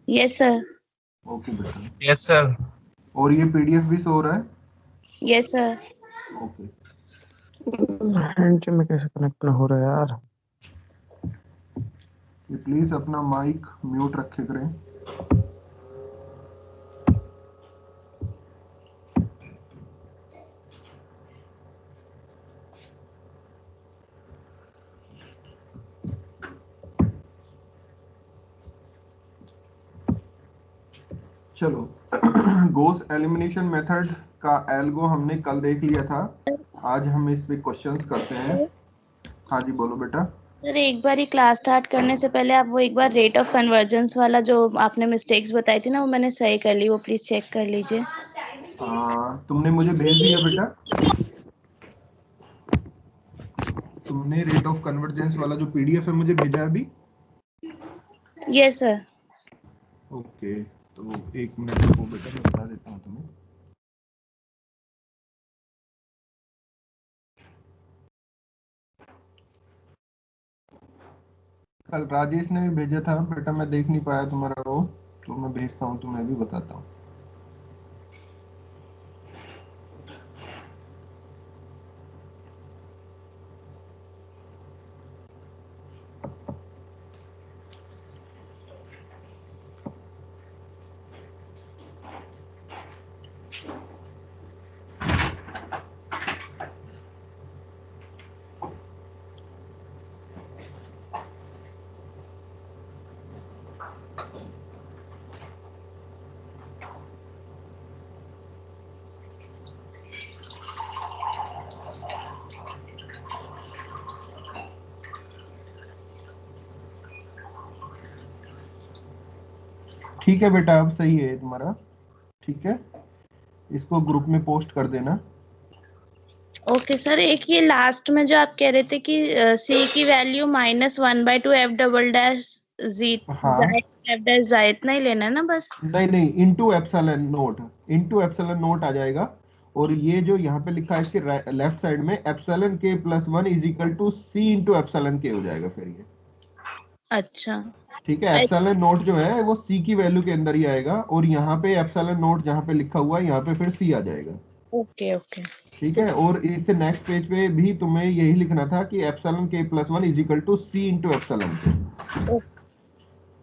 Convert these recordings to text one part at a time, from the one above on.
Yes sir. Okay बेटा। Yes sir. और ये पीडीएफ भी शो हो रहा है? Yes sir. ओके। हैंड में कैसे कनेक्ट ना हो रहा है यार। ये प्लीज अपना माइक म्यूट रखे करें। चलो गोस एलिमिनेशन मेथड का एल्गो हमने कल देख लिया था, आज हम इस पे क्वेश्चंस करते हैं। हाँ जी बोलो बेटा। सर एक बार ही क्लास स्टार्ट करने से पहले आप वो एक बार रेट ऑफ कन्वर्जेंस वाला जो आपने मिस्टेक्स बताई थी ना, वो मैंने सही कर ली, वो प्लीज चेक कर लीजिए। तुमने मुझे भेज दिया बेटा? तुमने रेट ऑफ कन्वर्जेंस वाला जो पीडीएफ है मुझे भेजा है अभी? Yes sir. ओके, तो एक मिनट रुको बेटा, मैं बता देता हूँ तुम्हें। कल राजेश ने भी भेजा था बेटा, मैं देख नहीं पाया तुम्हारा वो, तो मैं भेजता हूँ तुम्हें भी बताता हूँ। ठीक है बेटा, अब सही है तुम्हारा, ठीक है, इसको ग्रुप में पोस्ट कर देना। ओके सर, एक ये लास्ट में जो आप कह रहे थे कि सी की वैल्यू -1/2 एफ डबल डैश जी हाँ एफ डैश जायद नहीं लेना है ना बस? नहीं, into epsilon naught, into epsilon naught आ जाएगा। और ये जो यहाँ पे लिखा है इसके लेफ्ट साइड में एप्सिलॉन के plus 1 is equal to C into epsilon के हो जाएगा फिर ये। अच्छा। ठीक है, एप्सिलॉन नोट जो है वो सी की वैल्यू के अंदर ही आएगा, और यहाँ पे एप्सिलॉन नोट जहाँ पे लिखा हुआ है यहाँ पे फिर सी आ जाएगा। Okay okay. ठीक है, और इस नेक्स्ट पेज पे भी तुम्हें यही लिखना था कि एप्सिलॉन के plus 1 is equal to C into epsilon के।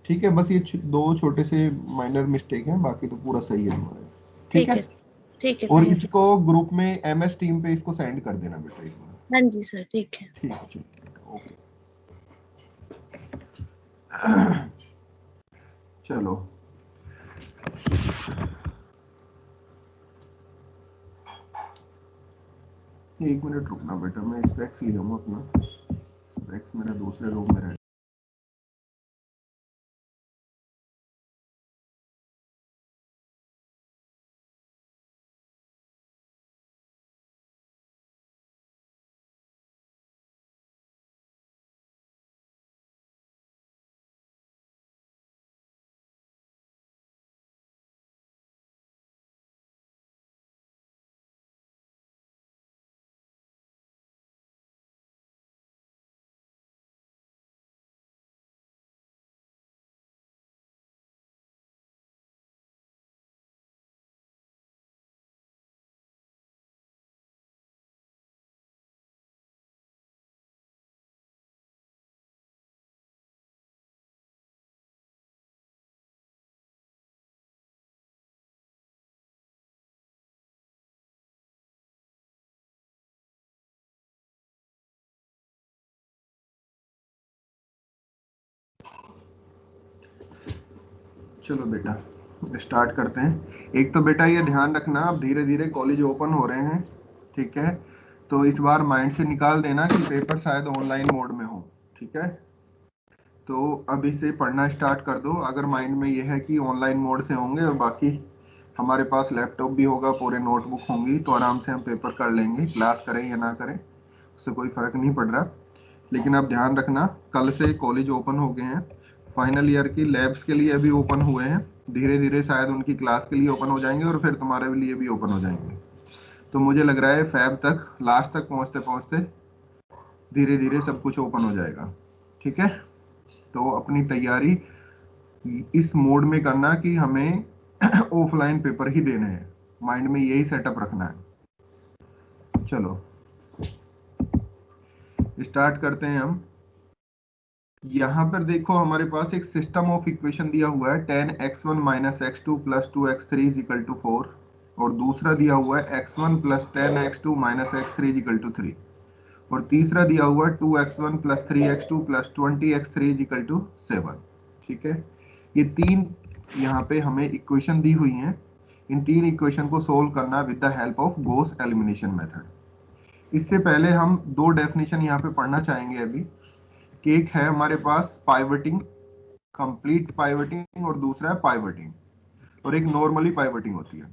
ठीक है, बस ये दो छोटे से माइनर मिस्टेक हैं, बाकी तो पूरा सही है तुम्हारा। ठीक है, ठीक है। और थैंक यू। इसको ग्रुप में एमएस टीम पे इसको सेंड कर देना बेटा एक बार। हाँ जी सर, ठीक है। ठीक है, चलो ओके। चलो एक मिनट रुकना बेटा, मैं स्पेक्स ले लूँगा अपना, स्पेक्स मेरा दूसरे रूम में है। चलो बेटा स्टार्ट करते हैं। एक तो बेटा ये ध्यान रखना, अब धीरे धीरे कॉलेज ओपन हो रहे हैं, ठीक है, तो इस बार माइंड से निकाल देना कि पेपर शायद ऑनलाइन मोड में हो। ठीक है, तो अभी से पढ़ना स्टार्ट कर दो, अगर माइंड में ये है कि ऑनलाइन मोड से होंगे और बाकी हमारे पास लैपटॉप भी होगा, पूरे नोटबुक होंगी, तो आराम से हम पेपर कर लेंगे, क्लास करें या ना करें उससे कोई फ़र्क नहीं पड़ रहा। लेकिन अब ध्यान रखना, कल से कॉलेज ओपन हो गए हैं, फाइनल ईयर की लैब्स के लिए अभी ओपन हुए हैं, धीरे धीरे शायद उनकी क्लास के लिए ओपन हो जाएंगे और फिर तुम्हारे लिए भी ओपन हो जाएंगे। तो मुझे लग रहा है फैब तक, लास्ट तक पहुँचते पहुँचते धीरे धीरे सब कुछ ओपन हो जाएगा। ठीक है, तो अपनी तैयारी इस मोड में करना कि हमें ऑफलाइन पेपर ही देने हैं, माइंड में यही सेटअप रखना है। चलो स्टार्ट करते हैं हम। यहां पर देखो हमारे पास एक सिस्टम ऑफ इक्वेशन दिया हुआ है 10x1 minus x2 plus 2x3 is equal to 4, और दूसरा दिया हुआ है x1 plus 10x2 minus x3 is equal to 3, और तीसरा दिया हुआ है 2x1 plus 3x2 plus 20x3 is equal to 7। ठीक है, ये तीन यहाँ पे हमें इक्वेशन दी हुई हैं। इन तीन इक्वेशन को सोल्व करना with the help of Gauss elimination method. इससे पहले हम दो डेफिनेशन यहाँ पे पढ़ना चाहेंगे अभी, कि एक है हमारे पास पाइवटिंग, कंप्लीट पाइवटिंग, और दूसरा है पाइवटिंग, और एक नॉर्मली पाइवटिंग होती है।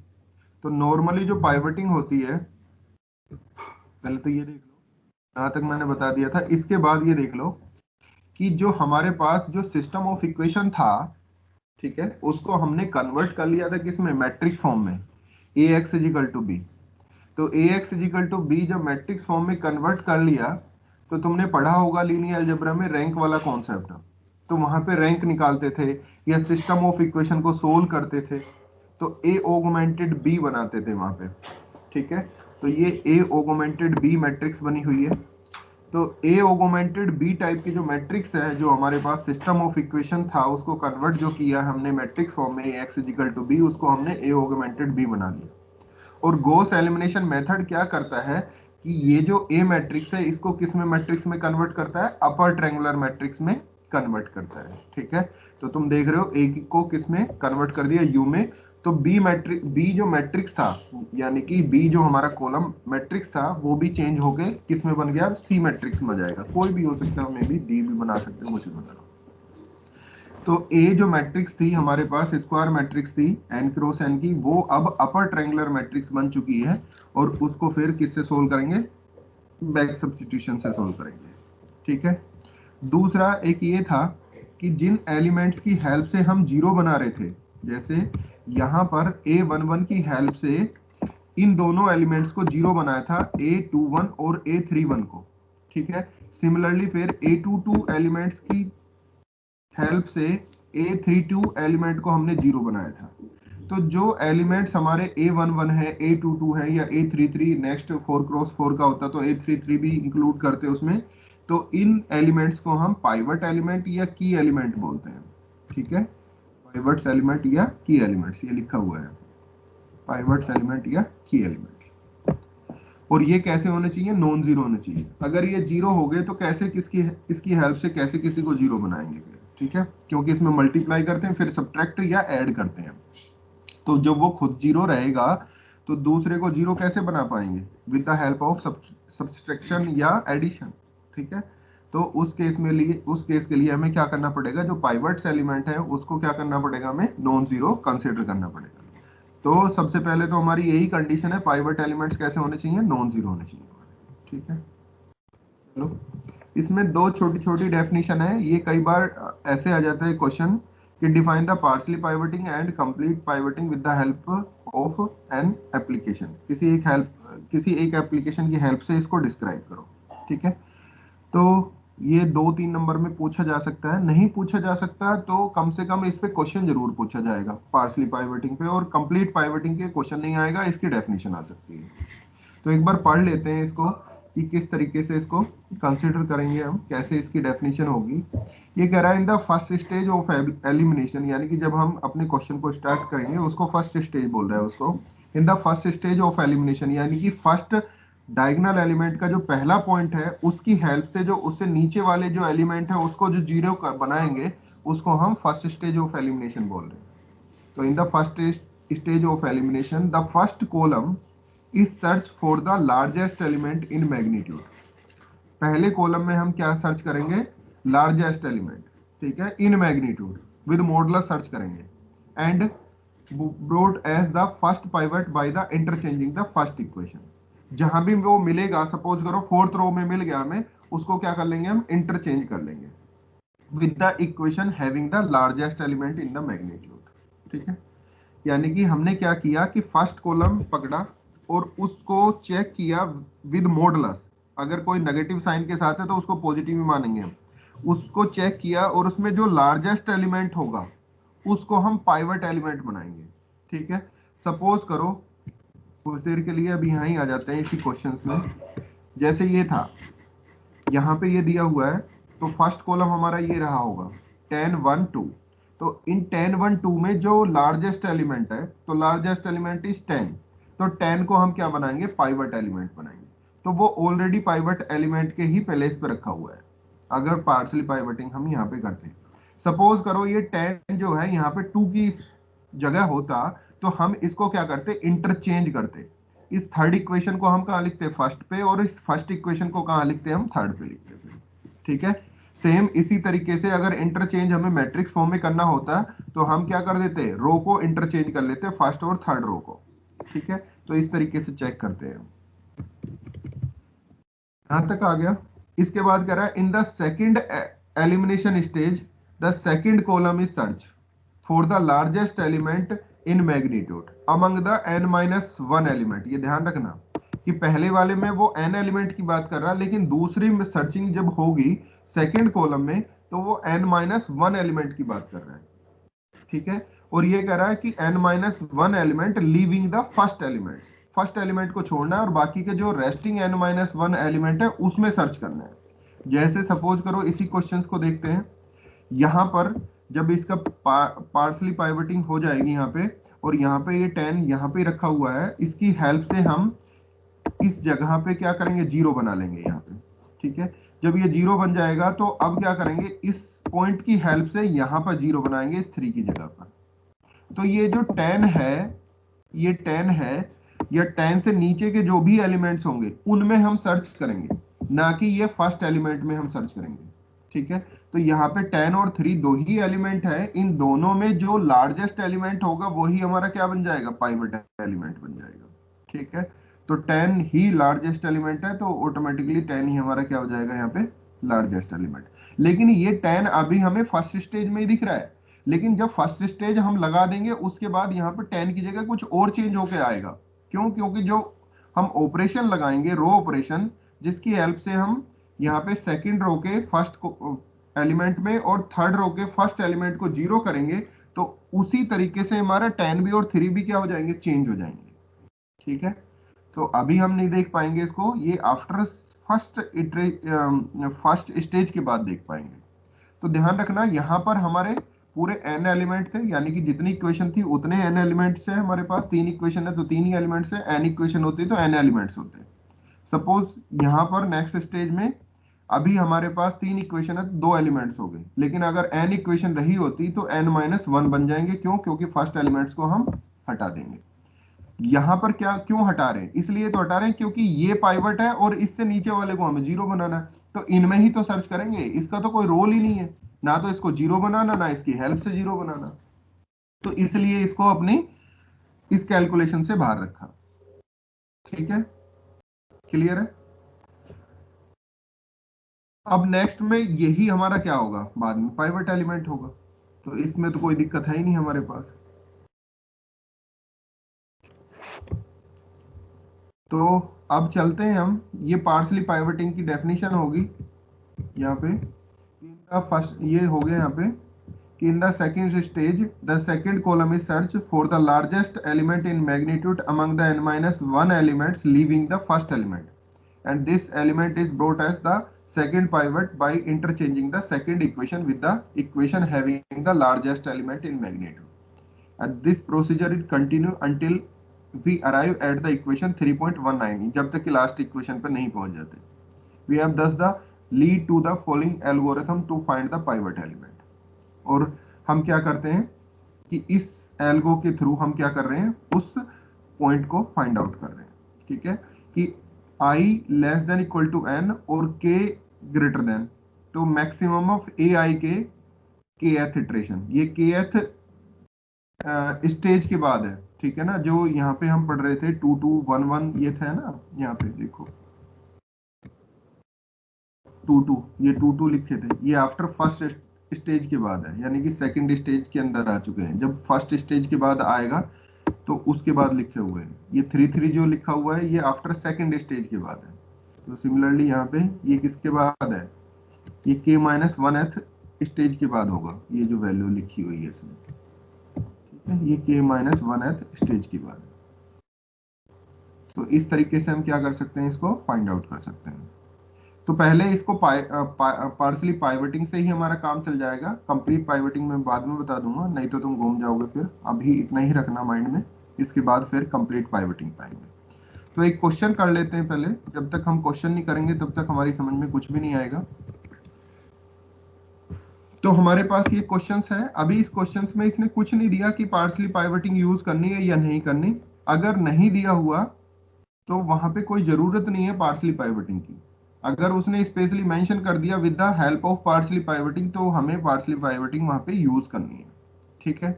तो नॉर्मली जो पाइवटिंग होती है, पहले तो ये देख लो, जहां तक मैंने बता दिया था। इसके बाद ये देख लो कि जो हमारे पास जो सिस्टम ऑफ इक्वेशन था, ठीक है, उसको हमने कन्वर्ट कर लिया था किसमें, मैट्रिक्स फॉर्म में, ए एक्स इजिकल टू बी। तो ए एक्स इजिकल टू बी जब मैट्रिक्स फॉर्म में कन्वर्ट कर लिया, तो तुमने पढ़ा होगा लीनियर अलजेब्रा में रैंक वाला कॉन्सेप्ट। तो वहां पे रैंक निकालते थे या सिस्टम ऑफ इक्वेशन को सोल्व करते थे, तो ए ऑगमेंटेड बी बनाते थे वहां पे। ठीक है, तो ये ए ऑगमेंटेड बी मैट्रिक्स बनी हुई है। तो ए ऑगमेंटेड बी टाइप की जो मैट्रिक्स है, जो हमारे पास सिस्टम ऑफ इक्वेशन था, उसको कन्वर्ट जो किया हमने मैट्रिक्स फॉर्म में एक्स इजिकल टू बी, उसको हमने ए ऑगमेंटेड बी बना लिया। और गॉस एलिमिनेशन मेथड क्या करता है कि ये जो ए मैट्रिक्स है, इसको किस में मैट्रिक्स में कन्वर्ट करता है, अपर ट्रायंगुलर मैट्रिक्स में कन्वर्ट करता है। ठीक है, तो तुम देख रहे हो ए को किस में कन्वर्ट कर दिया, यू में। तो बी मैट्रिक्स, बी जो मैट्रिक्स था, यानी कि बी जो हमारा कॉलम मैट्रिक्स था, वो भी चेंज होके किस में बन गया, सी मैट्रिक्स में जाएगा। कोई भी हो सकता है, हमें भी डी भी बना सकते हैं, मुझे बता रहा हूं। तो ए जो मैट्रिक्स थी हमारे पास, स्क्वायर मैट्रिक्स थी एन क्रॉस एन की, वो अब अपर ट्रायंगुलर मैट्रिक्स बन चुकी है, और उसको फिर किससे सोल्व करेंगे, बैक सब्स्टिट्यूशन से सोल्व करेंगे। ठीक है, दूसरा एक ये था कि जिन एलिमेंट्स की हेल्प से हम जीरो बना रहे थे, जैसे यहाँ पर A11 की हेल्प से इन दोनों एलिमेंट्स को जीरो बनाया था, A21 और A31 को। ठीक है, सिमिलरली फिर A22 एलिमेंट्स की हेल्प से A32 एलिमेंट को हमने जीरो बनाया था। तो जो एलिमेंट्स हमारे A11 है, A22 है, या A33, नेक्स्ट 4x4 का होता तो A33 भी इंक्लूड करते उसमें। तो इन एलिमेंट्स को हम पाइवट एलिमेंट या की एलिमेंट बोलते हैं। ठीक है, पाइवट्स एलिमेंट या की एलिमेंट्स, ये लिखा हुआ है, पाइवट्स एलिमेंट या की एलिमेंट। और ये कैसे होने चाहिए, नॉन जीरो होने चाहिए। अगर ये जीरो हो गए तो कैसे इसकी हेल्प से कैसे किसी को जीरो बनाएंगे फिर। ठीक है, क्योंकि इसमें मल्टीप्लाई करते हैं, फिर सब्ट्रैक्ट या ऐड करते हैं। तो जब वो खुद जीरो रहेगा, तो दूसरे को जीरो कैसे बना पाएंगे, with the help of subtraction या एडिशन। ठीक है, तो उस केस के लिए हमें क्या करना पड़ेगा, जो पाइवट्स एलिमेंट है उसको क्या करना पड़ेगा, हमें नॉन जीरो कंसीडर करना पड़ेगा। तो सबसे पहले तो हमारी यही कंडीशन है, पाइवट एलिमेंट्स कैसे होने चाहिए, नॉन जीरो होने चाहिए। ठीक है, चलो इसमें दो छोटी छोटी डेफिनेशन है। ये कई बार ऐसे आ जाता है क्वेश्चन कि define the partially pivoting and complete pivoting with the help of an application. किसी एक एप्लीकेशन की हेल्प से इसको डिस्क्राइब करो। ठीक है, तो ये 2-3 नंबर में पूछा जा सकता है, नहीं पूछा जा सकता तो कम से कम इस पे क्वेश्चन जरूर पूछा जाएगा पार्शियली पाइवटिंग पे, और कंप्लीट पाइवटिंग के क्वेश्चन नहीं आएगा, इसकी डेफिनेशन आ सकती है। तो एक बार पढ़ लेते हैं इसको कि किस तरीके से इसको कंसीडर करेंगे हम, कैसे इसकी डेफिनेशन होगी। ये कह रहा है इन the first stage of elimination, यानी कि जब हम अपने क्वेश्चन को स्टार्ट करेंगे, उसको फर्स्ट स्टेज बोल रहा है उसको। इन the first stage of elimination, यानी कि फर्स्ट डायगोनल एलिमेंट का जो पहला पॉइंट है, उसकी हेल्प से जो उससे नीचे वाले जो एलिमेंट है उसको जो जीरो बनाएंगे, उसको हम फर्स्ट स्टेज ऑफ एलिमिनेशन बोल रहे हैं। तो in the first stage of elimination the first column is search for the largest element in magnitude. पहले कॉलम में हम क्या सर्च करेंगे, लार्जेस्ट एलिमेंट। ठीक है, in magnitude with modulus search करेंगे, and brought as the first pivot by the interchanging the first equation. जहां भी वो मिलेगा, सपोज करो 4th रो में मिल गया हमें, उसको क्या कर लेंगे, हम इंटरचेंज कर लेंगे with the equation having the largest element in the magnitude. ठीक है, यानी कि हमने क्या किया कि फर्स्ट कॉलम पकड़ा और उसको चेक किया विद मॉडुलस। अगर कोई नेगेटिव साइन के साथ है तो उसको पॉजिटिव ही मानेंगे हम। उसको चेक किया और उसमें जो लार्जेस्ट एलिमेंट होगा उसको हम पाइवट एलिमेंट बनाएंगे। ठीक है, सपोज करो कुछ देर के लिए अभी यहाँ ही आ जाते हैं इसी क्वेश्चंस में। जैसे ये था, यहाँ पे ये दिया हुआ है, तो फर्स्ट कॉलम हमारा ये रहा होगा 10 1 2। तो इन 10 1 2 में जो लार्जेस्ट एलिमेंट है, तो लार्जेस्ट एलिमेंट इज 10, तो 10 को हम क्या बनाएंगे, पाइवट एलिमेंट बनाएंगे। तो वो ऑलरेडी पाइवट एलिमेंट के ही प्लेस पे रखा हुआ है अगर पार्शली पाइवटिंग हम यहाँ पे करते हैं। सपोज करो ये 10 जो है यहाँ पे 2 की जगह होता, तो हम इसको क्या करते, इंटरचेंज करते। इस थर्ड इक्वेशन को हम कहाँ लिखते हैं, फर्स्ट पे, और इस फर्स्ट इक्वेशन को कहाँ लिखते हैं, हम थर्ड पे लिखते हैं। ठीक है, सेम इसी तरीके से अगर इंटरचेंज हमें मैट्रिक्स फॉर्म में करना होता तो हम क्या कर देते, रो को इंटरचेंज कर लेते, फर्स्ट और थर्ड रो को। ठीक है, तो इस तरीके से चेक करते हैं। यहां तक आ गया। इसके बाद कह रहा है in the second elimination stage the second column is search for the largest element in magnitude among the n-1 element. ये ध्यान रखना कि पहले वाले में वो n एलिमेंट की बात कर रहा है, लेकिन दूसरी में सर्चिंग जब होगी सेकंड कॉलम में तो वो n-1 एलिमेंट की बात कर रहा है। ठीक है, और ये कह रहा है कि n-1 element leaving the first element, first element को छोड़ना है और बाकी के जो रेस्टिंग n-1 एलिमेंट है उसमें सर्च करना है। जैसे सपोज करो इसी क्वेश्चंस को देखते हैं। यहां पर जब इसका पार्शली पाइवटिंग हो जाएगी यहाँ पे, और यहाँ पे ये 10 यहाँ पे रखा हुआ है, इसकी हेल्प से हम इस जगह पे क्या करेंगे, जीरो बना लेंगे यहाँ पे। ठीक है, जब ये जीरो बन जाएगा तो अब क्या करेंगे, इस पॉइंट की हेल्प से यहाँ पर जीरो बनाएंगे इस 3 की जगह पर। तो ये जो 10 है, ये 10 है, या 10 से नीचे के जो भी एलिमेंट्स होंगे उनमें हम सर्च करेंगे, ना कि ये फर्स्ट एलिमेंट में हम सर्च करेंगे। ठीक है, तो यहाँ पे 10 और 3 दो ही एलिमेंट है, इन दोनों में जो लार्जेस्ट एलिमेंट होगा वही हमारा क्या बन जाएगा, पाइवट एलिमेंट बन जाएगा। ठीक है, तो 10 ही लार्जेस्ट एलिमेंट है, तो ऑटोमेटिकली 10 ही हमारा क्या हो जाएगा यहाँ पे, लार्जेस्ट एलिमेंट। लेकिन ये 10 अभी हमें फर्स्ट स्टेज में ही दिख रहा है, लेकिन जब फर्स्ट स्टेज हम लगा देंगे उसके बाद यहाँ पे 10 की जगह कुछ और चेंज होके आएगा। क्यों, क्योंकि जो हम ऑपरेशन लगाएंगे, रो ऑपरेशन, जिसकी हेल्प से हम यहाँ पे सेकंड रो के फर्स्ट एलिमेंट में और थर्ड रो के फर्स्ट एलिमेंट को जीरो करेंगे, तो उसी तरीके से हमारा 10 भी और 3 भी क्या हो जाएंगे, चेंज हो जाएंगे। ठीक है, तो अभी हम नहीं देख पाएंगे इसको, ये आफ्टर फर्स्ट स्टेज के बाद देख पाएंगे। तो ध्यान रखना यहाँ पर हमारे पूरे n एलिमेंट थे, यानी कि जितनी इक्वेशन थी उतने n एलिमेंट्स है हमारे पास। 3 इक्वेशन है तो 3 ही एलिमेंट्स है, n इक्वेशन होती है तो n एलिमेंट्स होते हैं। सपोज यहाँ पर नेक्स्ट स्टेज में अभी हमारे पास 3 इक्वेशन है तो 2 एलिमेंट्स हो गए, लेकिन अगर n इक्वेशन रही होती तो n-1 बन जाएंगे। क्यों, क्योंकि फर्स्ट एलिमेंट्स को हम हटा देंगे। यहाँ पर क्या क्यों हटा रहे हैं, इसलिए तो हटा रहे हैं क्योंकि ये पाइवट है और इससे नीचे वाले को हमें जीरो बनाना है, तो इनमें ही तो सर्च करेंगे, इसका तो कोई रोल ही नहीं है, ना तो इसको जीरो बनाना ना इसकी हेल्प से जीरो बनाना, तो इसलिए इसको अपनी इस कैलकुलेशन से बाहर रखा। ठीक है, क्लियर है। अब नेक्स्ट में यही हमारा क्या होगा, बाद में पाइवट एलिमेंट होगा, तो इसमें तो कोई दिक्कत है ही नहीं हमारे पास। तो अब चलते हैं हम, ये पार्शली पाइवटिंग की डेफिनेशन होगी यहाँ पे। फर्स्ट ये हो गया यहाँ पे कि in the second stage the second column is search for the largest element in magnitude among the n-1 elements leaving the first element, and this element is brought as the second pivot by interchanging the second equation with the equation having the largest element in magnitude, and this procedure is continue until we arrive at the equation 3.19, जब तक कि last equation पर नहीं पहुंच जाते। we have thus the lead to the following algorithm to find the pivot element, और हम क्या करते हैं कि इस एल्गो के थ्रू हम क्या कर रहे हैं, उस पॉइंट को फाइंड आउट कर रहे हैं। ठीक है, कि i less than equal to n और k ग्रेटर देन, तो मैक्सिमम ऑफ ai के kth इटरेशन, ये kth स्टेज के बाद है। ठीक है ना, जो यहाँ पे हम पढ़ रहे थे 2 2 1 1 ये था ना, यहाँ पे देखो 2 2, ये 2 2 लिखे थे, ये आफ्टर फर्स्ट स्टेज के बाद है, यानी कि सेकंड स्टेज के अंदर आ चुके हैं। जब फर्स्ट स्टेज के बाद आएगा तो उसके बाद लिखे हुए हैं, ये 3 3 जो लिखा हुआ है ये आफ्टर सेकंड स्टेज के बाद है। तो सिमिलरली यहाँ पे ये किसके बाद है, ये k-1th स्टेज के बाद होगा, ये जो वैल्यू लिखी हुई है इसमें। ये k माइनस 1th स्टेज की बात है। तो इस तरीके से हम क्या कर सकते हैं, इसको फाइंड आउट कर सकते हैं। तो पहले इसको पार्शली पाइवटिंग से ही हमारा काम चल जाएगा। कंप्लीट पाइवटिंग मैं बाद में बता दूंगा, नहीं तो तुम घूम जाओगे। फिर अभी इतना ही रखना माइंड में, इसके बाद फिर कंप्लीट पाइवटिंग पाएंगे। तो एक क्वेश्चन कर लेते हैं पहले। जब तक हम क्वेश्चन नहीं करेंगे तब तक हमारी समझ में कुछ भी नहीं आएगा। तो हमारे पास ये क्वेश्चंस है। अभी इस क्वेश्चंस में इसने कुछ नहीं दिया कि पार्शली पाइवटिंग यूज करनी है या नहीं करनी। अगर नहीं दिया हुआ तो वहां पे कोई जरूरत नहीं है पार्शली पाइवटिंग की। अगर उसने स्पेशली मेंशन कर दिया with the help of partially pivoting, तो हमें पार्शली पाइवटिंग वहां पे यूज करनी है। ठीक है।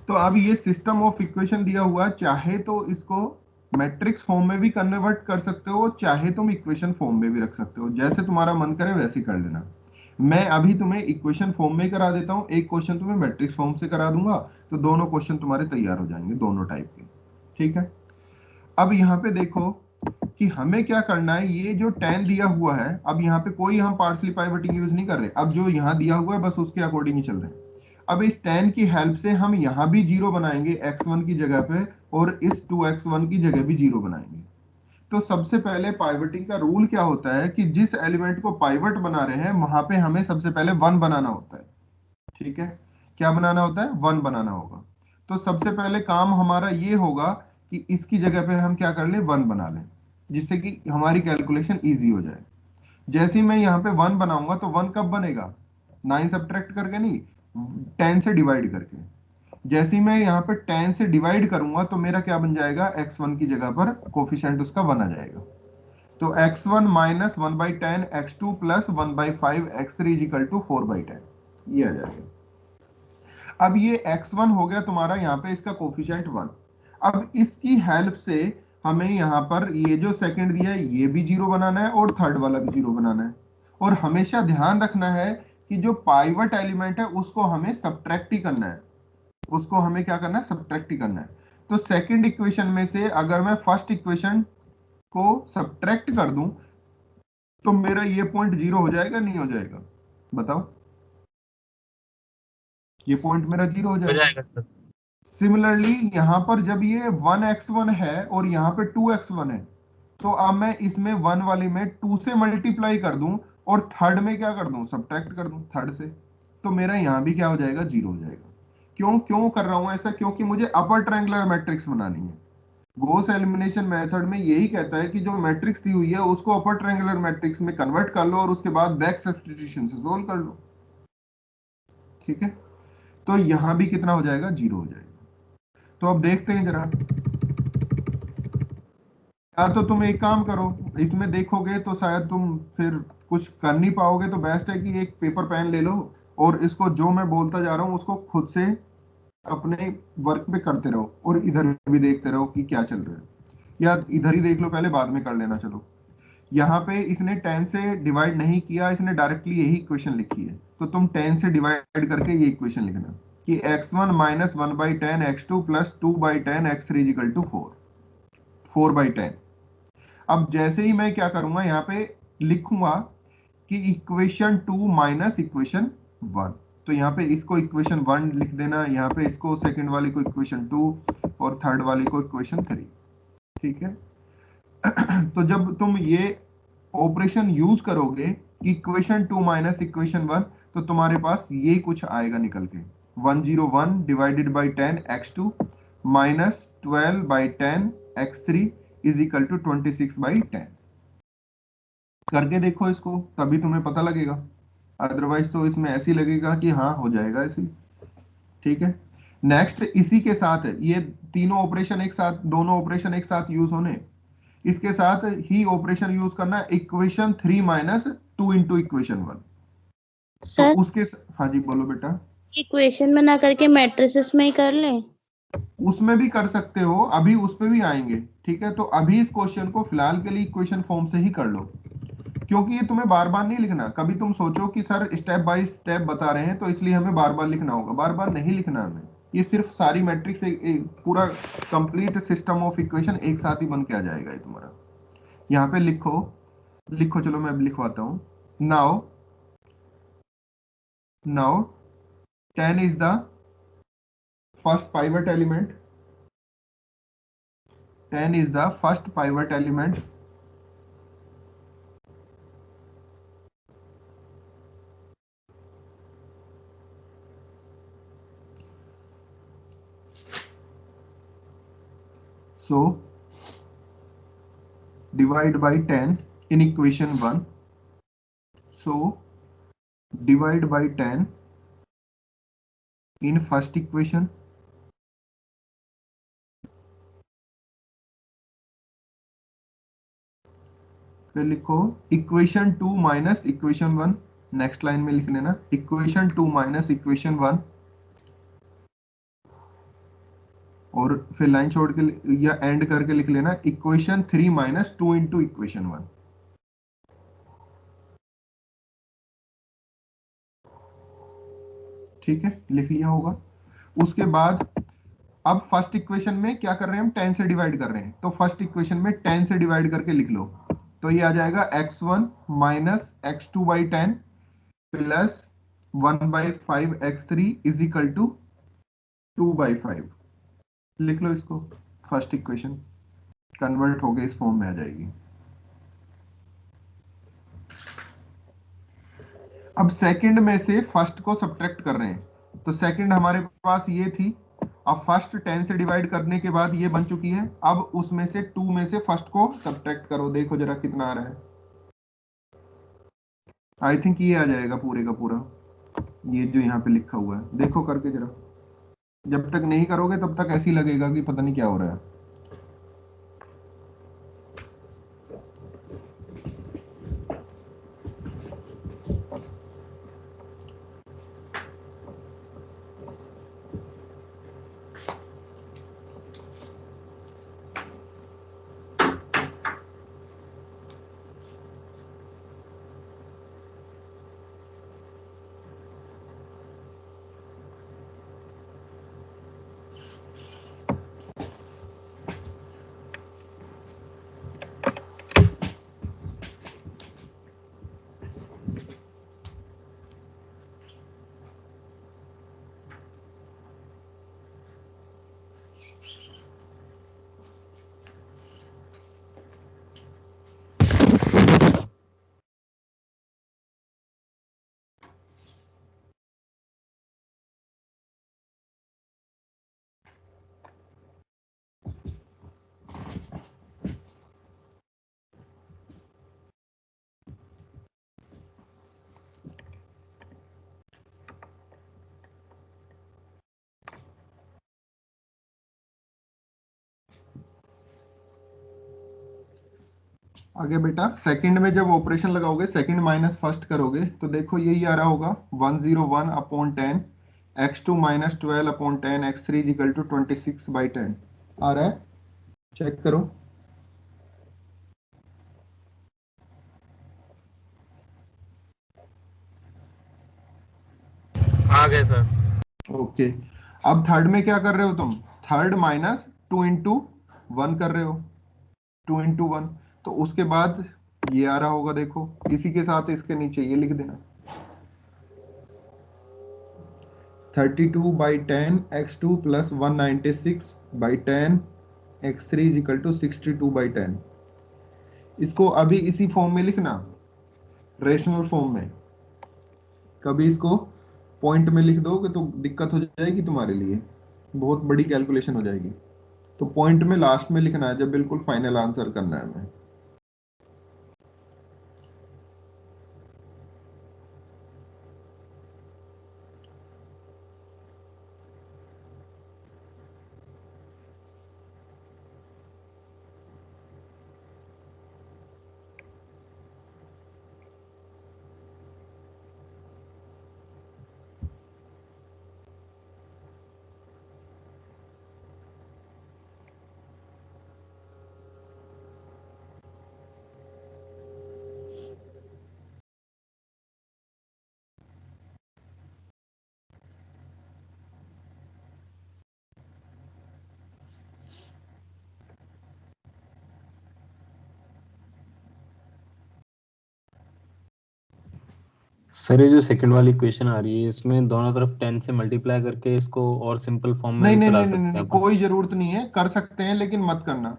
तो अब ये सिस्टम ऑफ इक्वेशन दिया हुआ, चाहे तो इसको मैट्रिक्स फॉर्म में भी कन्वर्ट कर सकते हो, चाहे तुम इक्वेशन फॉर्म में भी रख सकते हो, जैसे तुम्हारा मन करे वैसे कर लेना। मैं अभी तुम्हें इक्वेशन फॉर्म में करा देता हूँ, एक क्वेश्चन तुम्हें मैट्रिक्स फॉर्म से करा दूंगा, तो दोनों क्वेश्चन तुम्हारे तैयार हो जाएंगे, दोनों टाइप के। ठीक है। अब यहाँ पे देखो कि हमें क्या करना है। ये जो tan दिया हुआ है, अब यहाँ पे कोई हम पार्शली पाइवटिंग यूज नहीं कर रहे, अब जो यहाँ दिया हुआ है बस उसके अकॉर्डिंग ही चल रहे हैं। अब इस tan की हेल्प से हम यहाँ भी जीरो बनाएंगे x1 की जगह पे, और इस 2x1 की जगह भी जीरो बनाएंगे। तो सबसे पहले पाइवटिंग का रूल क्या होता है कि जिस एलिमेंट को पाइवट बना रहे हैं वहां पे हमें सबसे पहले 1 बनाना होता है। ठीक है। क्या बनाना होता है? 1 बनाना होगा। तो सबसे पहले काम हमारा ये होगा कि इसकी जगह पे हम क्या कर लें, 1 बना लें, जिससे कि हमारी कैलकुलेशन इजी हो जाए। जैसे ही मैं यहाँ पे 1 बनाऊंगा तो 1 कब बनेगा? 9 सब्ट्रैक्ट करके नहीं, 10 से डिवाइड करके। जैसे ही मैं यहाँ पे 10 से डिवाइड करूंगा तो मेरा क्या बन जाएगा, x1 की जगह पर कोफिशिएंट उसका 1 आ जाएगा। तो x1 minus 1/10 x2 plus 1/5 x3 is equal to 4/10, ये आ जाएगा। अब ये x1 हो गया तुम्हारा यहाँ पे इसका कोफिशिएंट 1। अब इसकी हेल्प से हमें यहाँ पर ये जो सेकंड दिया है ये भी जीरो बनाना है और थर्ड वाला भी जीरो बनाना है। और हमेशा ध्यान रखना है कि जो पाइवट एलिमेंट है उसको हमें सब्ट्रैक्ट ही करना है, उसको हमें क्या करना है, सब्ट्रैक्ट ही करना है। तो सेकंड इक्वेशन में से अगर मैं फर्स्ट इक्वेशन को सब्ट्रैक्ट कर दूं तो मेरा ये पॉइंट जीरो हो जाएगा, नहीं हो जाएगा? बताओ। ये पॉइंट मेरा जीरो हो हो जाएगा। जाएगा सर। सिमिलरली यहाँ पर जब ये 1x1 है और यहाँ पे 2x1 है, तो अब मैं इसमें 1 वाली में 2 से मल्टीप्लाई कर दूं और थर्ड में क्या कर दूं, सब्ट्रैक्ट कर दूं थर्ड से, तो मेरा यहाँ भी क्या हो जाएगा, जीरो हो जाएगा। क्यों क्यों कर रहा हूं ऐसा? क्योंकि मुझे अपर ट्रायंगुलर मैट्रिक्स बनानी है। गॉस एलिमिनेशन मेथड में यही कहता है कि जो मैट्रिक्स दी हुई है उसको अपर ट्रायंगुलर मैट्रिक्स में कन्वर्ट कर लो और उसके बाद बैक सब्स्टिट्यूशन से सोल्व कर लो। ठीक है। तो यहां भी कितना हो जाएगा, जीरो हो जाएगा। तो अब देखते हैं जरा। या तो तुम एक काम करो, इसमें देखोगे तो शायद तुम फिर कुछ कर नहीं पाओगे, तो बेस्ट है कि एक पेपर पेन ले लो और इसको जो मैं बोलता जा रहा हूँ उसको खुद से अपने वर्क पे करते रहो और इधर भी देखते रहो कि क्या चल रहा है। या इधर ही देख लो पहले, बाद में कर लेना। चलो, यहाँ पे इसने 10 से डिवाइड नहीं किया, इसने डायरेक्टली यही इक्वेशन लिखी है। तो तुम 10 से डिवाइड करके ये इक्वेशन लिखना कि x1 minus 1/10 x2 plus 2/10 x3 equal to 4/10। अब जैसे ही मैं क्या करूंगा, यहाँ पे लिखूंगा कि इक्वेशन 2 माइनस इक्वेशन 1। तो यहाँ पे इसको इक्वेशन 1 लिख देना, यहाँ पे इसको सेकंड वाली को इक्वेशन 2 और थर्ड वाली को इक्वेशन 3। ठीक है। तो जब तुम ये ऑपरेशन यूज करोगे इक्वेशन 2 माइनस इक्वेशन 1, तो तुम्हारे पास ये कुछ आएगा निकल के, 101 divided by 10 x2 minus 12/10 x3 is equal to 26/10। करके देखो इसको, तभी तुम्हें पता लगेगा। अदरवाइज तो इसमें ऐसी लगेगा कि हाँ हो जाएगा ऐसे। ठीक है। नेक्स्ट, इसी के साथ ये तीनों ऑपरेशन एक साथ, दोनों ऑपरेशन एक साथ यूज होने, इसके साथ ही ऑपरेशन यूज करना इक्वेशन 3 माइनस 2 इंटू इक्वेशन 1। तो सर उसके हाँ जी बोलो बेटा। इक्वेशन में ना करके मैट्रिसेस में ही कर लें? उसमें भी कर सकते हो, अभी उस पे भी आएंगे। ठीक है। तो अभी इस क्वेश्चन को फिलहाल के लिए इक्वेशन फॉर्म से ही कर लो, क्योंकि ये तुम्हें बार बार नहीं लिखना। कभी तुम सोचो कि सर स्टेप बाय स्टेप बता रहे हैं तो इसलिए हमें बार बार लिखना होगा, बार बार नहीं लिखना हमें। ये सिर्फ सारी मैट्रिक्स पूरा कंप्लीट सिस्टम ऑफ इक्वेशन एक साथ ही बन के आ जाएगा ये तुम्हारा। यहाँ पे लिखो, लिखो, चलो मैं लिखवाता हूँ। Now now 10 is the first pivot element. 10 is the first pivot element. So divide by 10 in equation 1. So divide by 10 in first equation. फिर लिखो equation 2 minus equation 1, next line में लिख लेना इक्वेशन 2 माइनस इक्वेशन 1, और फिर line छोड़ के या एंड करके लिख लेना इक्वेशन 3 माइनस 2 इंटू इक्वेशन 1। ठीक है, लिख लिया होगा। उसके बाद अब फर्स्ट इक्वेशन में क्या कर रहे हैं हम, 10 से डिवाइड कर रहे हैं, तो फर्स्ट इक्वेशन में 10 से डिवाइड करके लिख लो, तो ये आ जाएगा x1 minus x2 by 10 plus 1/5 x3 is equal to 2/5। लिख लो इसको, फर्स्ट इक्वेशन कन्वर्ट होके इस फॉर्म में आ जाएगी। अब सेकंड में से फर्स्ट को सब्ट्रैक्ट कर रहे हैं, तो सेकंड हमारे पास ये थी, अब फर्स्ट 10 से डिवाइड करने के बाद ये बन चुकी है, अब उसमें से 2 में से फर्स्ट को सब्ट्रैक्ट करो, देखो जरा कितना आ रहा है। आई थिंक ये आ जाएगा पूरे का पूरा, ये जो यहाँ पे लिखा हुआ है, देखो करके जरा। जब तक नहीं करोगे तब तक ऐसी लगेगा कि पता नहीं क्या हो रहा है। आगे बेटा सेकंड में जब ऑपरेशन लगाओगे, सेकंड माइनस फर्स्ट करोगे, तो देखो यही आ रहा होगा 101 upon 10 x2 minus 12 upon 10 x3 is equal to 26/10 आ रहा है, चेक करो। आ गए सर। ओके, अब थर्ड में क्या कर रहे हो तुम, थर्ड माइनस 2 इंटू 1 कर रहे हो, 2 इंटू 1, तो उसके बाद ये आ रहा होगा, देखो इसी के साथ इसके नीचे ये लिख देना 32/10 x2 plus 196/10 x3 is equal to 62/10। इसको अभी इसी फॉर्म में लिखना, रेशनल फॉर्म में। कभी इसको पॉइंट में लिख दोगे तो दिक्कत हो जाएगी तुम्हारे लिए, बहुत बड़ी कैलकुलेशन हो जाएगी, तो पॉइंट में लास्ट में लिखना है जब बिल्कुल फाइनल आंसर करना है हमें। सर ये जो सेकंड वाली क्वेश्चन आ रही है इसमें दोनों तरफ 10 से मल्टीप्लाई करके इसको और सिंपल फॉर्म में नहीं भी नहीं तो ला नहीं नहीं सकते नहीं, हैं अपन। कोई जरूरत नहीं है, कर सकते हैं लेकिन मत करना,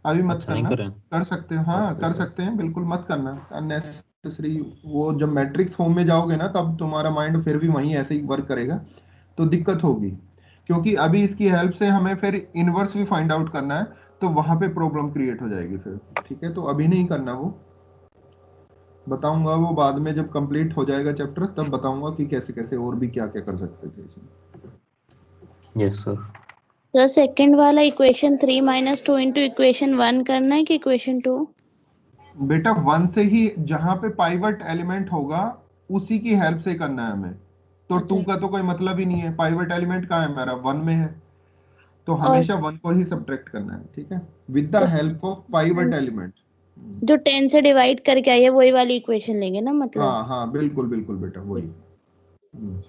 अभी मत अच्छा नहीं करना। करें। कर सकते हो, हाँ ओके कर सर। सकते हैं, बिल्कुल मत करना अननेसेसरी। वो जब मैट्रिक्स फॉर्म में जाओगे ना तब तुम्हारा माइंड फिर भी वहीं ऐसे ही वर्क करेगा, तो दिक्कत होगी। क्योंकि अभी इसकी हेल्प से हमें फिर इनवर्स भी फाइंड आउट करना है, तो वहां पे प्रॉब्लम क्रिएट हो जाएगी फिर। ठीक है, तो अभी नहीं करना, वो बताऊंगा, वो बाद में जब कंप्लीट हो जाएगा चैप्टर तब बताऊंगा कि कैसे कैसे और भी क्या क्या कर सकते थे इसमें। Yes sir. सर सेकंड वाला इक्वेशन 3 माइनस 2 इंटू इक्वेशन 1 करना है कि इक्वेशन 2? बेटा वन से ही, जहां पे पाइवट एलिमेंट होगा उसी की हेल्प से करना है हमें, तो अच्छा, टू का तो कोई मतलब ही नहीं है, पाइवट एलिमेंट कहाँ है हमारा, वन में है, तो और हमेशा वन को ही सब्ट्रैक्ट करना है। ठीक है, विद द तो हेल्प ऑफ पाइवट एलिमेंट। जो 10 से डिवाइड करके आई है वही वाली इक्वेशन लेंगे ना, मतलब? हाँ हाँ बिल्कुल बिल्कुल बेटा वही। हम्म।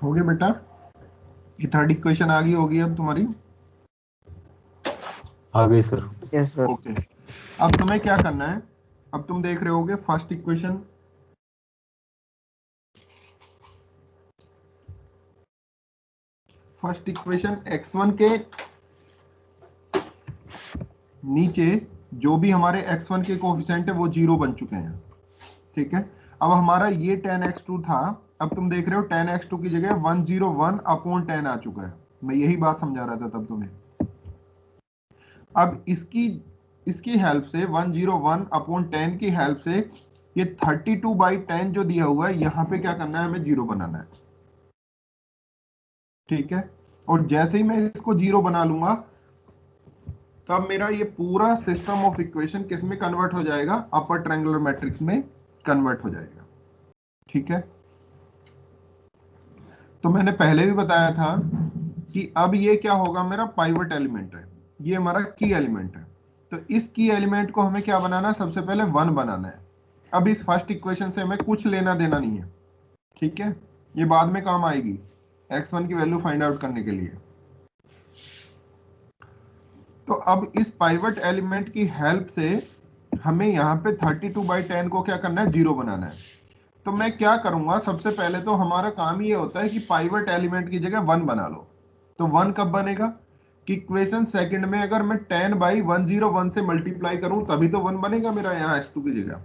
हो गया बेटा, ये थर्ड इक्वेशन आ गई होगी अब तुम्हारी। आ गई सर। Yes sir. ओके, अब तुम्हें क्या करना है, अब तुम देख रहे होगे first equation, first equation x1 के नीचे जो भी हमारे x1 के कोफिशिएंट है वो जीरो बन चुके हैं। ठीक है, अब हमारा ये 10x2 था, अब तुम देख रहे हो 10x2 की जगह 101 अपॉन 10 आ चुका है। मैं यही बात समझा रहा था तब तुम्हें। अब इसकी इसकी हेल्प से 101 अपॉन 10 की हेल्प से ये 32/10 जो दिया हुआ है यहाँ पे क्या करना है, हमें जीरो बनाना है। ठीक है, और जैसे ही मैं इसको जीरो बना लूंगा तब मेरा ये पूरा सिस्टम ऑफ इक्वेशन किस में कन्वर्ट हो जाएगा, अपर ट्रायंगुलर मैट्रिक्स में कन्वर्ट हो जाएगा। ठीक है, तो मैंने पहले भी बताया था कि अब ये क्या होगा, मेरा पाइवट एलिमेंट है, ये हमारा की एलिमेंट है, तो इस की एलिमेंट को हमें क्या बनाना है, सबसे पहले वन बनाना है। अब इस फर्स्ट इक्वेशन से हमें कुछ लेना देना नहीं है। ठीक है, ये बाद में काम आएगी x1 की वैल्यू फाइंड आउट करने के लिए। तो अब इस पाइवट एलिमेंट की हेल्प से हमें यहाँ पे 32/10 को क्या करना है, जीरो बनाना है। तो मैं क्या करूंगा, सबसे पहले तो हमारा काम ये होता है कि पाइवट एलिमेंट की जगह वन बना लो। तो वन कब बनेगा कि इक्वेशन सेकंड में अगर मैं 10/101 से मल्टीप्लाई करूं तभी तो वन बनेगा मेरा यहाँ x2 की जगह।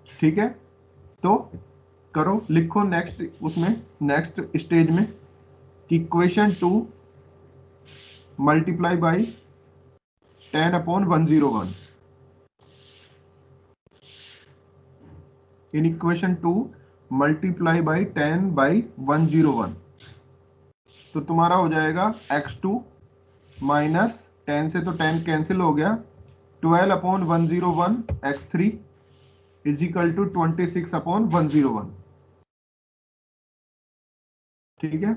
ठीक है, तो करो, लिखो नेक्स्ट, उसमें नेक्स्ट स्टेज में कि equation 2 multiply by 10/101। In equation 2 multiply by 10/101, तो तुम्हारा हो जाएगा x2 माइनस 10 से तो 10 कैंसिल हो गया, 12/101 x3 इज इक्वल टू 26/101। ठीक है,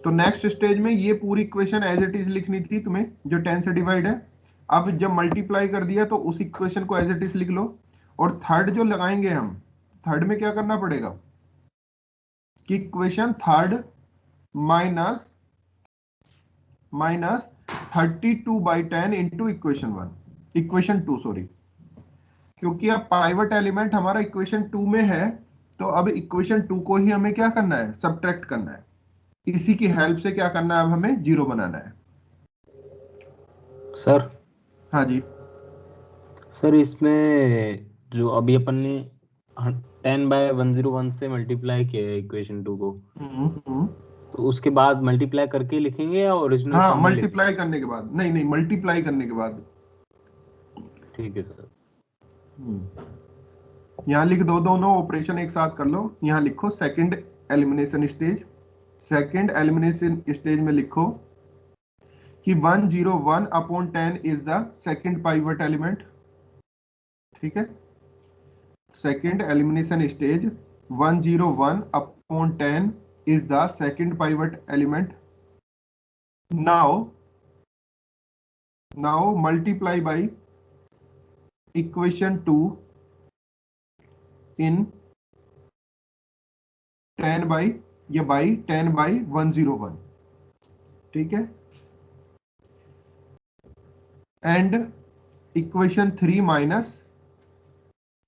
तो नेक्स्ट स्टेज में ये पूरी इक्वेशन एज इट इज लिखनी थी तुम्हें, जो 10 से डिवाइड है। अब जब मल्टीप्लाई कर दिया तो उस इक्वेशन को एज इट इज लिख लो, और थर्ड जो लगाएंगे हम, थर्ड में क्या करना पड़ेगा कि equation third minus 32/10 into equation 2 sorry, क्योंकि अब पाइवट एलिमेंट हमारा इक्वेशन 2 में है, तो अब इक्वेशन 2 को ही हमें क्या करना है, सब्ट्रैक्ट करना है। इसी की हेल्प से क्या करना है, अब हमें जीरो बनाना है। सर हाँ जी, सर इसमें जो अभी अपन ने 10/101 से मल्टीप्लाई किया है इक्वेशन 2 को, हम्म। तो उसके बाद मल्टीप्लाई करके लिखेंगे या ओरिजिनल हाँ, फॉर्म में लिखेंगे? मल्टीप्लाई करने के बाद, नहीं नहीं, मल्टीप्लाई करने के बाद। ठीक है सर। यहाँ लिख दो, दोनों ऑपरेशन एक साथ कर लो। यहाँ लिखो second elimination stage, second elimination stage में लिखो कि 101/10 is the second pivot element. ठीक है, second elimination stage 101/10 is the second pivot element. Now multiply by equation 2 in 10 by 10/101. ठीक है, and equation 3 minus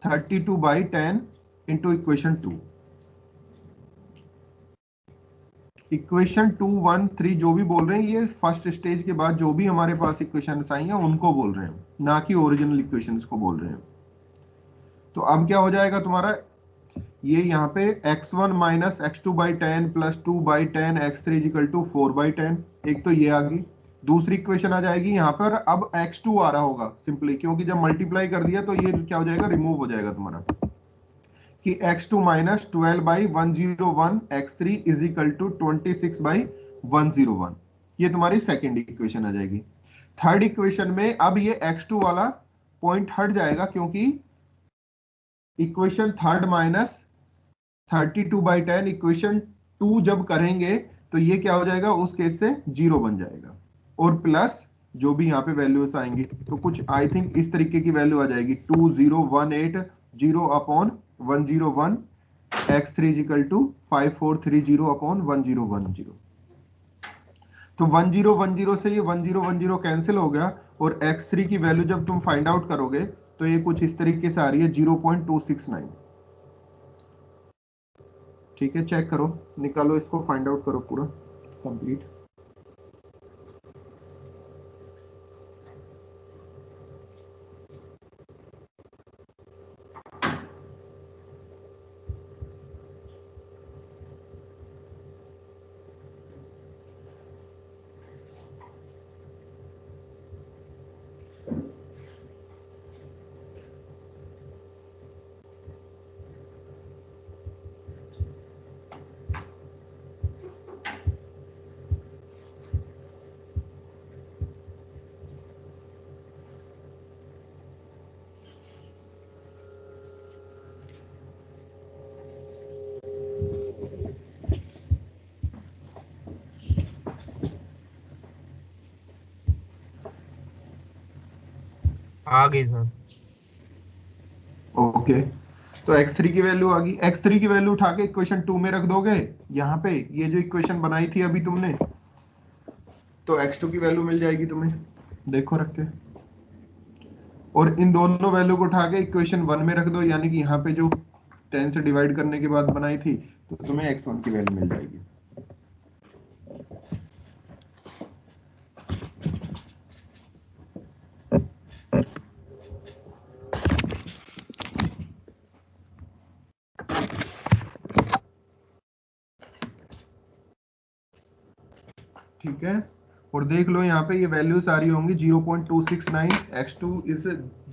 32/10 into equation 2. Equation 2, 1, 3 जो भी बोल रहे हैं, ये फर्स्ट स्टेज के बाद जो भी हमारे पास इक्वेशन आई हैं उनको बोल रहे हैं, ना कि ओरिजिनल इक्वेशंस को बोल रहे हैं। तो अब क्या हो जाएगा तुम्हारा, ये यहाँ पे x1 minus x2/10 plus 2/10 x3 equal to 4/10, एक तो ये आ गई। दूसरी इक्वेशन आ जाएगी यहाँ पर, अब x2 आ रहा होगा सिंपली, क्योंकि जब मल्टीप्लाई कर दिया तो ये क्या हो जाएगा, रिमूव हो जाएगा तुम्हारा, कि x2 minus 12/101 x3 is equal to 26/101। ये तुम्हारी सेकेंड इक्वेशन आ जाएगी। थर्ड इक्वेशन में अब ये x2 वाला पॉइंट हट जाएगा, क्योंकि इक्वेशन थर्ड माइनस 32/10 इक्वेशन 2 जब करेंगे तो ये क्या हो जाएगा, उस केस से जीरो बन जाएगा, और प्लस जो भी यहाँ पे वैल्यूज आएंगी, तो कुछ आई थिंक इस तरीके की वैल्यू आ जाएगी, 2018/0/101 x3 इक्वल टू 5430/1010। तो 1010 से ये 1010 कैंसिल हो गया, और x3 की वैल्यू जब तुम फाइंड आउट करोगे तो ये कुछ इस तरीके से आ रही है, 0.269। ठीक है, चेक करो, निकालो इसको, फाइंड आउट करो पूरा कंप्लीट। आ गई सर। ओके, तो x3 की वैल्यू आ गई। x3 की वैल्यू उठा के इक्वेशन 2 में रख दोगे, यहाँ पे ये जो इक्वेशन बनाई थी अभी तुमने, तो x2 की वैल्यू मिल जाएगी तुम्हें, देखो रख के। और इन दोनों वैल्यू को उठा के इक्वेशन 1 में रख दो, यानी कि यहाँ पे जो 10 से डिवाइड करने के बाद बनाई थी, तो तुम्हें x1 की वैल्यू मिल जाएगी। ठीक है, और देख लो यहाँ पे ये वैल्यूज आ रही होंगी 0.269, x2 is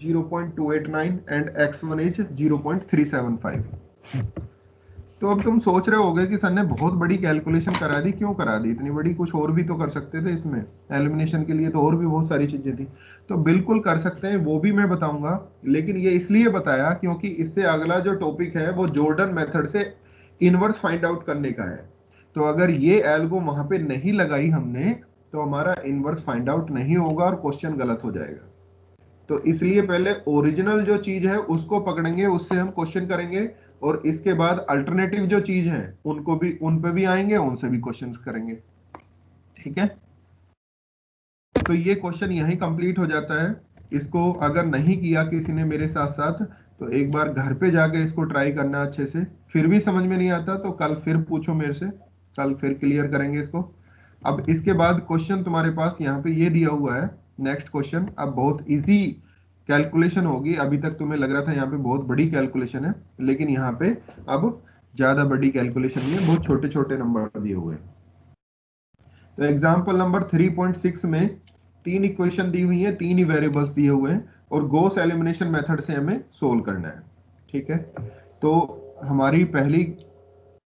0.289 and x1 is 0.375। तो अब तुम सोच रहे होगे कि सर ने बहुत बड़ी कैलकुलेशन करा दी, क्यों करा दी इतनी बड़ी, कुछ और भी तो कर सकते थे इसमें, एलिमिनेशन के लिए तो और भी बहुत सारी चीजें थी। तो बिल्कुल कर सकते हैं, वो भी मैं बताऊंगा, लेकिन ये इसलिए बताया क्योंकि इससे अगला जो टॉपिक है वो जॉर्डन मेथड से इनवर्स फाइंड आउट करने का है। तो अगर ये एल्गो वहां पे नहीं लगाई हमने तो हमारा इनवर्स फाइंड आउट नहीं होगा और क्वेश्चन गलत हो जाएगा। तो इसलिए पहले ओरिजिनल जो चीज है उसको पकड़ेंगे, उससे हम क्वेश्चन करेंगे, और इसके बाद अल्टरनेटिव जो चीज है उनको भी, उन पे भी आएंगे, उनसे भी क्वेश्चंस करेंगे। ठीक है, तो ये क्वेश्चन यहीं कंप्लीट हो जाता है। इसको अगर नहीं किया किसी ने मेरे साथ साथ तो एक बार घर पे जाके इसको ट्राई करना अच्छे से, फिर भी समझ में नहीं आता तो कल फिर पूछो मेरे से, कल फिर क्लियर करेंगे इसको। अब इसके बाद क्वेश्चन तुम्हारे पास यहाँ पे ये दिया हुआ है, नेक्स्ट क्वेश्चन। अब बहुत इजी कैलकुलेशन होगी, अभी तक तुम्हें लग रहा था यहाँ पे बहुत बड़ी कैलकुलेशन है, लेकिन यहाँ पे अब ज्यादा बड़ी कैलकुलेशन नहीं है, बहुत छोटे छोटे नंबर दिए हुए हैं। तो एग्जाम्पल नंबर 3.6 में 3 इक्वेशन दी हुई है, 3 ही वेरिएबल्स दिए हुए हैं और गॉस एलिमिनेशन मेथड से हमें सोल्व करना है। ठीक है, तो हमारी पहली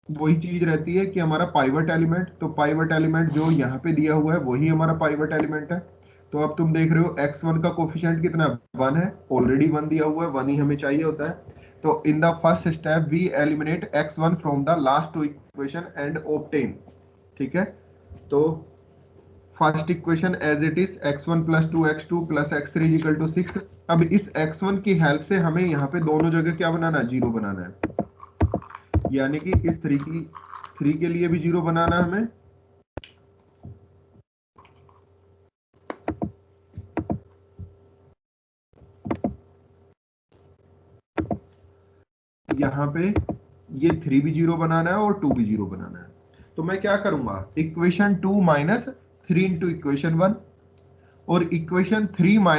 वही चीज रहती है कि हमारा पाइवट एलिमेंट, तो पाइवट एलिमेंट जो यहाँ पे दिया हुआ है वही हमारा पाइवट एलिमेंट है। तो अब तुम देख रहे हो x1 का कोफिशिएंट कितना, 1 है, ऑलरेडी 1 दिया हुआ है, 1 ही हमें चाहिए होता है। तो in the first step we eliminate x1 from the last two equation and obtain. ठीक है, तो first equation as it is x1 + 2x2 + x3 = 6। अब इस x1 की हेल्प से हमें यहाँ पे दोनों जगह क्या बनाना है, 0 बनाना है, यानी कि इस 3 के लिए भी 0 बनाना है हमें, यहाँ पे ये 3 भी 0 बनाना है और 2 भी 0 बनाना है। तो मैं क्या करूंगा, इक्वेशन 2 - 3 × इक्वेशन 1 और इक्वेशन 3 - 2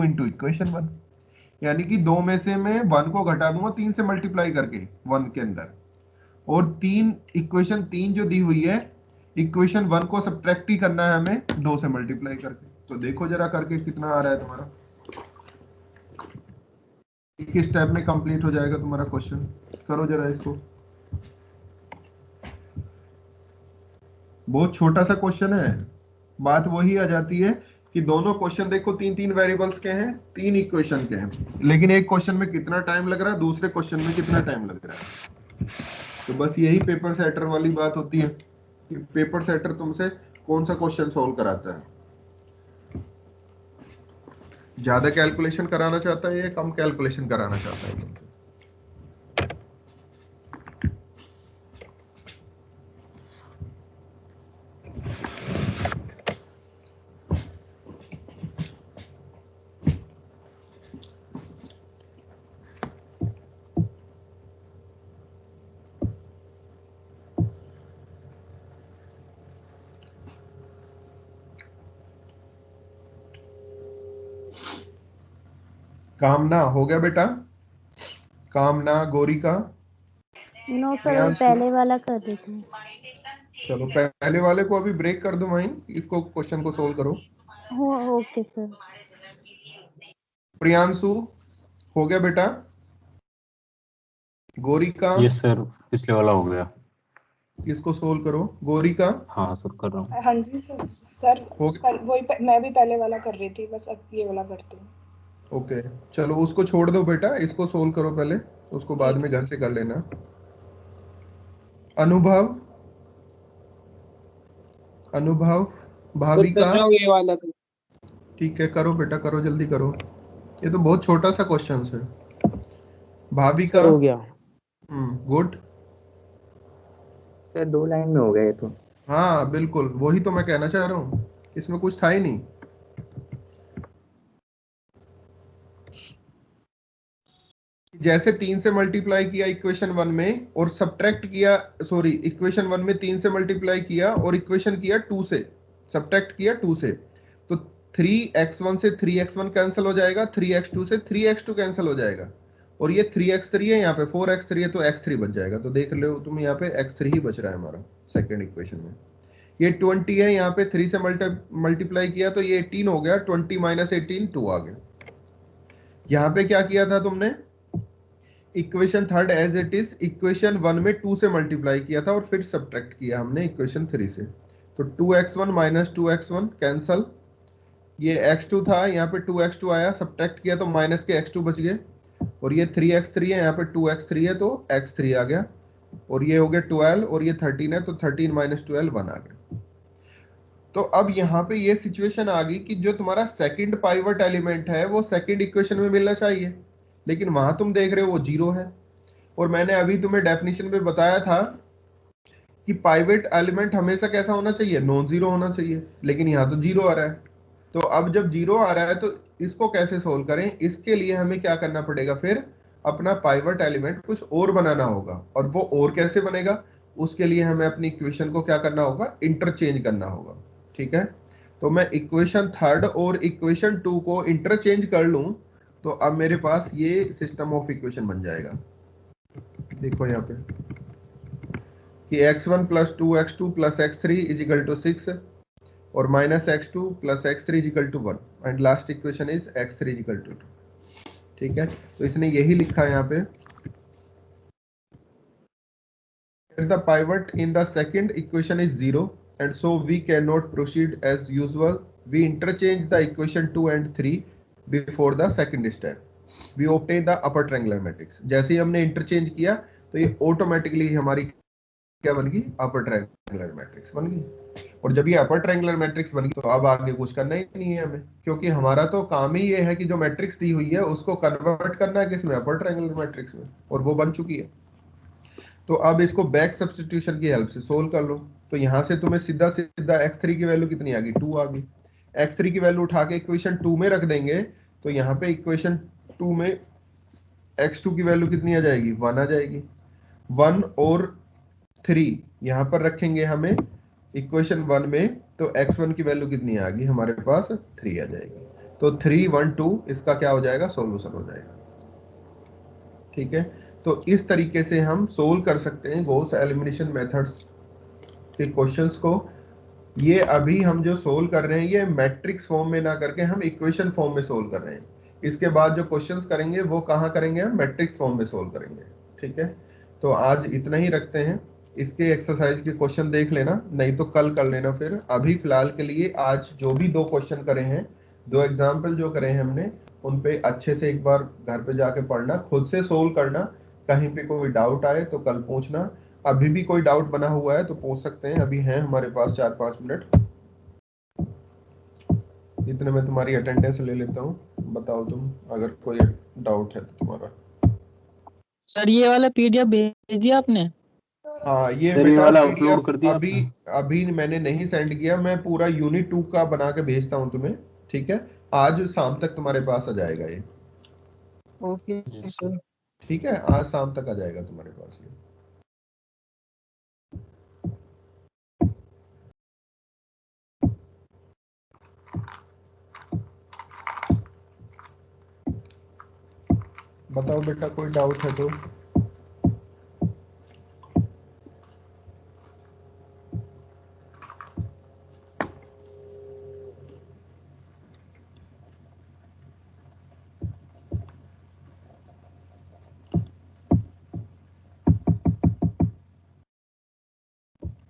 × इक्वेशन 1, यानी कि 2 में से मैं 1 को घटा दूंगा 3 से मल्टीप्लाई करके 1 के अंदर, और इक्वेशन 3 जो दी हुई है इक्वेशन 1 को सब्ट्रैक्ट ही करना है हमें 2 से मल्टीप्लाई करके। तो देखो जरा करके कितना आ रहा है तुम्हारा, एक स्टेप में कंप्लीट हो जाएगा तुम्हारा क्वेश्चन। करो जरा इसको, बहुत छोटा सा क्वेश्चन है, बात वही आ जाती है कि दोनों क्वेश्चन देखो 3 वेरिएबल्स के हैं, 3 इक्वेशन के हैं, लेकिन एक क्वेश्चन में कितना टाइम लग रहा है, दूसरे क्वेश्चन में कितना टाइम लग रहा है। तो बस यही पेपर सेटर वाली बात होती है कि पेपर सेटर तुमसे कौन सा क्वेश्चन सॉल्व कराता है, ज्यादा कैलकुलेशन कराना चाहता है या कम कैलकुलेशन कराना चाहता है तुमसे। कामना हो गया बेटा, कामना, गोरिका, नो सर, प्रियांशु? पहले वाला कर रही थी। चलो पहले वाले को अभी ब्रेक कर दो वहीं, इसको क्वेश्चन को सोल्व करो। Okay sir. प्रियांशु हो गया बेटा? गोरिका? यस सर, पिछले वाला हो गया। इसको सोल्व करो। गोरिका? हाँ सर, कर रहा हूँ। हाँ जी सर। सर हो गया? वही मैं भी पहले वाला कर रही थी, बस अब ये वाला करती हूँ। ओके, चलो उसको छोड़ दो बेटा, इसको सोल्व करो पहले, उसको बाद में घर से कर लेना। अनुभव, भाविका? ये वाला कर। ठीक है, करो बेटा, करो, जल्दी करो, ये तो बहुत छोटा सा क्वेश्चन है। भाविका? हो गया गुड। सर 2 लाइन में हो गया ये तो। हाँ बिल्कुल, वही तो मैं कहना चाह रहा हूँ, इसमें कुछ था ही नहीं। जैसे 3 से मल्टीप्लाई किया इक्वेशन 1 में और सब्ट्रैक्ट किया, सॉरी, इक्वेशन 1 में 3 से मल्टीप्लाई किया और इक्वेशन किया 2 से, सब्ट्रैक्ट किया 2 से, तो 3x1 से 3x1 कैंसिल हो जाएगा, 3x2 से 3x2 कैंसिल हो जाएगा, और ये 3x3 है, यहाँ पे 4x3 है तो x3 बच जाएगा। तो देख लो तुम यहाँ पे x3 ही बच रहा है हमारा सेकेंड इक्वेशन में। ये 20 है, यहाँ पे 3 से मल्टीप्लाई किया तो ये 18 हो गया, 20 माइनस 18 2 आ गया। यहाँ पे क्या किया था तुमने, equation third as it is equation 1 में 2 से मल्टीप्लाई किया था और फिर सब्ट्रैक्ट किया हमने इक्वेशन 3 से। तो 2x1 माइनस 2x1 कैंसल, ये x2 था, यहाँ पे 2x2 आया, सब्ट्रैक्ट किया तो माइनस के x2 बच गए, और ये 3x3 है, यहाँ पे 2x3 है तो x3 आ गया, और ये हो गया 12 और ये 13 है तो 13 माइनस 12 1 आ गया। तो अब यहाँ पे ये सिचुएशन आ गई कि जो तुम्हारा सेकंड पाइवट एलिमेंट है वो सेकंड इक्वेशन में मिलना चाहिए, लेकिन वहां तुम देख रहे हो वो 0 है। और मैंने अभी तुम्हें डेफिनेशन में बताया था कि पाइवट एलिमेंट हमेशा कैसा होना चाहिए, नॉन जीरो होना चाहिए, लेकिन यहाँ तो 0 आ रहा है। तो अब जब 0 आ रहा है तो इसको कैसे सोल्व करें, इसके लिए हमें क्या करना पड़ेगा, फिर अपना पाइवट एलिमेंट कुछ और बनाना होगा। और वो और कैसे बनेगा, उसके लिए हमें अपनी इक्वेशन को क्या करना होगा, इंटरचेंज करना होगा। ठीक है, तो मैं इक्वेशन थर्ड और इक्वेशन 2 को इंटरचेंज कर लूं तो अब मेरे पास ये सिस्टम ऑफ इक्वेशन बन जाएगा। देखो यहाँ पे कि x1 plus 2x2 plus x3 is equal to 6 और minus x2 plus x3 is equal to 1 and last equation is x3 is equal to 2। ठीक है, तो इसने यही लिखा है यहाँ पे, the pivot in the second equation is 0 and so we cannot proceed as usual. We interchange the equation 2 and 3 before the second step. We obtain the upper triangular matrix. जैसे ही हमने इंटरचेंज किया तो ये ऑटोमेटिकली हमारी क्या बन गई, upper triangular matrix बन गई। और जब ये अपर ट्रायंगुलर मैट्रिक्स बन गई तो अब आगे कुछ करना ही नहीं है हमें, क्योंकि हमारा तो काम ही ये है कि जो मैट्रिक्स दी हुई है उसको कन्वर्ट करना है किसमें, अपर ट्रायंगुलर मैट्रिक्स में, और वो बन चुकी है। तो अब इसको बैक सब्स्टिट्यूशन की हेल्प से सोल्व कर लो। तो यहाँ से तुम्हें सीधा सीधा x3 की वैल्यू कितनी आ गई, 2 आ गई। x3 की वैल्यू उठा के इक्वेशन 2 में रख देंगे तो यहाँ पे इक्वेशन 2 में x2 की वैल्यू कितनी आ जाएगी, 1 आ जाएगी। 1 और 3 यहाँ पर रखेंगे हमें इक्वेशन 1 में, तो x1 की वैल्यू कितनी आ गई हमारे पास, 3 आ जाएगी। तो 3 1 2 इसका क्या हो जाएगा, सॉल्यूशन हो जाएगा। ठीक है, तो इस तरीके से हम सोल्व कर सकते हैं गॉस एलिमिनेशन मेथड्स के क्वेश्चंस को। ये अभी हम जो सोल्व कर रहे हैं ये मैट्रिक्स फॉर्म में ना करके हम इक्वेशन फॉर्म में सोल्व कर रहे हैं। इसके बाद जो क्वेश्चंस करेंगे वो कहाँ करेंगे, हम मैट्रिक्स फॉर्म में सोल्व करेंगे। ठीक है, तो आज इतना ही रखते हैं। इसके एक्सरसाइज के क्वेश्चन देख लेना, नहीं तो कल कर लेना। फिर अभी फिलहाल के लिए आज जो भी 2 क्वेश्चन करे हैं, 2 एग्जाम्पल जो करे हैं हमने, उन पे अच्छे से एक बार घर पे जाके पढ़ना, खुद से सोल्व करना। कहीं पे कोई डाउट आए तो कल पूछना। अभी भी कोई डाउट बना हुआ है तो पूछ सकते हैं, अभी हैं हमारे पास 4-5 मिनट। इतने में तुम्हारी अटेंडेंस ले लेता हूँ, बताओ तुम अगर कोई डाउट है तो तुम्हारा। सर ये वाला पीडीएफ भेज दिया आपने? हाँ, ये सर ये बेटा वाला पीडीएफ अपलोड कर दिया अभी मैंने नहीं सेंड किया, मैं पूरा यूनिट 2 का बना के भेजता हूँ तुम्हें। ठीक है, आज शाम तक तुम्हारे पास आ जाएगा ये। Okay sir. ठीक है, आज शाम तक आ जाएगा तुम्हारे पास ये। बताओ बेटा कोई डाउट है तो।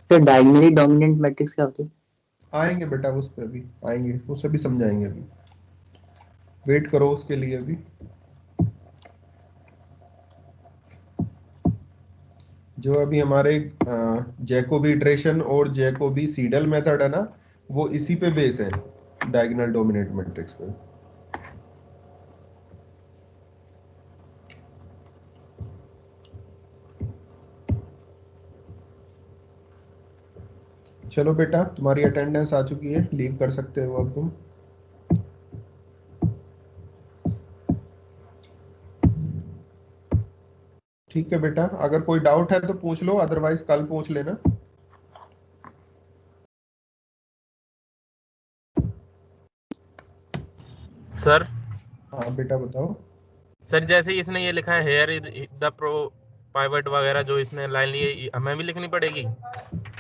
सर डायगोनली डोमिनेंट मैट्रिक्स क्या होती है? आएंगे बेटा उस पर भी आएंगे, उससे भी समझाएंगे, अभी वेट करो उसके लिए। अभी जो अभी हमारे जैकोबी इटरेशन और जैकोबी सीडल मेथड है ना, वो इसी पे बेस है, डायगोनल डोमिनेंट मैट्रिक्स पे। चलो बेटा तुम्हारी अटेंडेंस आ चुकी है, लीव कर सकते हो अब तुम। ठीक है बेटा, अगर कोई डाउट है तो पूछ लो, अदरवाइज कल पूछ लेना। सर हाँ बेटा बताओ। सर जैसे इसने ये लिखा है here is the pro pivot वगैरह, जो इसने लाइन ली है, हमें भी लिखनी पड़ेगी?